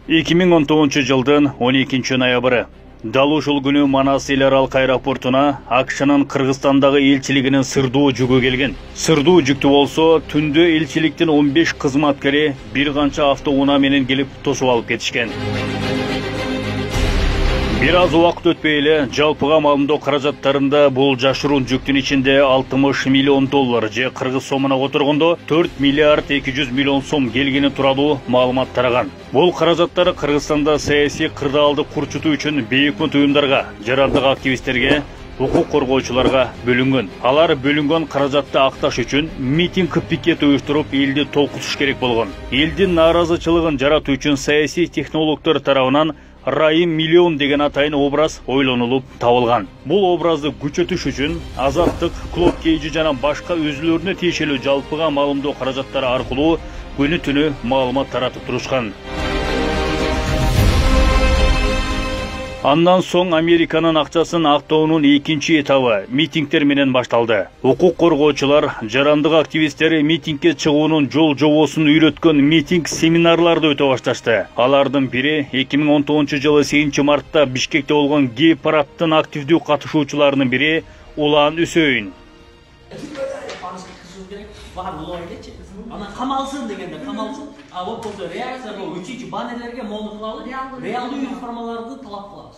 2019 жылдын 12 ноябры. Дал ушул күнү Манас эл аралык аэропортуна АКШнын Кыргызстандагы элчилигинин сырдуу жүгү келген. Сырдуу жүктү болсо, түндө элчиликтин 15 кызматкери бир канча автоунаа менен келип тосуп алып кетишкен. Бир аз убакыт өтпөй эле жалпыга маалымдоо каражаттарында бул жашыруун жүктүн ичинде 60 миллион доллар же кыргыз сомуна которгондо 4 миллиард 200 миллион сом келгени тууралуу маалымат тараган. Бул каражаттар Кыргызстанда саясий кырдаалды курчутуу үчүн бейөкмөт уюмдарга, жарандык активисттерге, укук коргоочуларга бөлүнгөн. Алар бөлүнгөн каражатты акташ үчүн митинг пикет уюштуруп элди толкутуш керек болгон. Элдин нааразычылыгын жаратуу үчүн саясий технологдор тарабынан Райым миллион деген атайын образ ойлонулуп табылган. Бул образды күчөтүш үчүн Азаттык, Клуб Кейжи жана башка өзүлөрүнө тиешелүү жалпыга маалымдоо каражаттары аркылуу күнү түнү маалымат таратып турушкан. Андан соң Американын акчасын актоонун экинчи этабы митингдер менен башталды. Укук коргоочулар, жарандык активисттери митингге чыгуунун жол жобосун үйрөткөн митинг семинарларды өтө башташты. Алардын бири 2019 жылы 8 мартта Бишкекте болгон гей-парадтын активдүү катышуучуларынын бири Улан Үсөйүн. Камалсын дегенде камалсын, а вот после реакция үчүнчү баннерлерге мону кылалы, реалдуу информаларды талап кылабыз.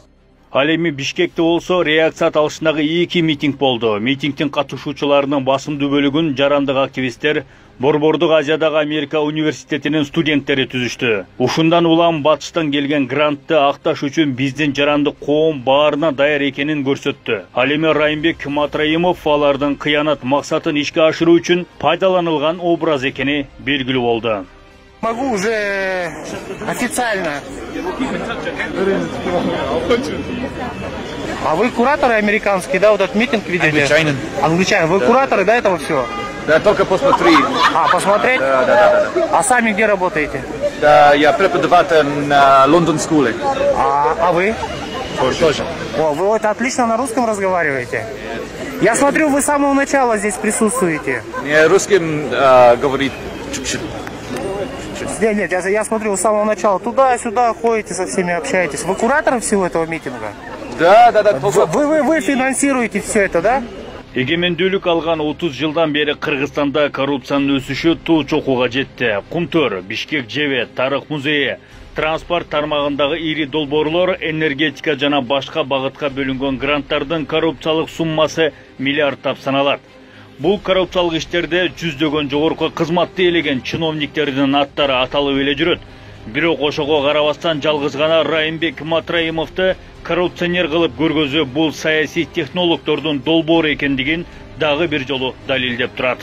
Ал эми Бишкекте болсо реакция алышындагы 2 митинг болду. Митингдин катышуучуларынын басымдуу бөлүгүн жарандык активисттер Борбордук Азиядагы Америка университетинин студенттери түзүштү. Ушундан улам батыштан келген грантты акташ үчүн биздин жарандык коом баарына даяр экенин көрсөттү. Ал эми Райымбек Матраимов алардын кыянат максатын ишке ашыруу үчүн пайдаланылган образ экени белгилүү болду. Могу уже официально. А вы кураторы американские, да, вот этот митинг видели? Англичанин. Вы кураторы, да, этого всего? Да, только посмотри. А, посмотреть? Да. А сами где работаете? Да, я преподаватель на Лондон School. А вы? Тоже. О, вы вот отлично на русском разговариваете. Я смотрю, вы с самого начала здесь присутствуете. Не, русским говорит чуть-чуть. Нет, я смотрю, вы с самого начала туда-сюда ходите, со всеми общаетесь. Вы кураторы всего этого митинга? Да. Вы финансируете все это, да? Эгемендүүлүк алган 30 жылдан бери Кыргызстанда коррупциянын өсүшү туу чокуга жетти. Кумтөр, Бишкек Жебе, Тарых музейи, транспорт тармагындагы ири долбоорлор, энергетика жана башка багытка бөлүнгөн гранттардын коррупциялык суммасы миллиардтап саналат. Бул коррупциялык иштерде жүздөгөн жогорку кызматты ээлеген чиновниктердин аттары аталып эле жүрөт. Бирок ошого карабастан жалгыз гана Райымбек Матраимовду коррупционер кылып көргөзүү бул саясий технологдордун долбоору экендигин дагы бир жолу далилдеп турат.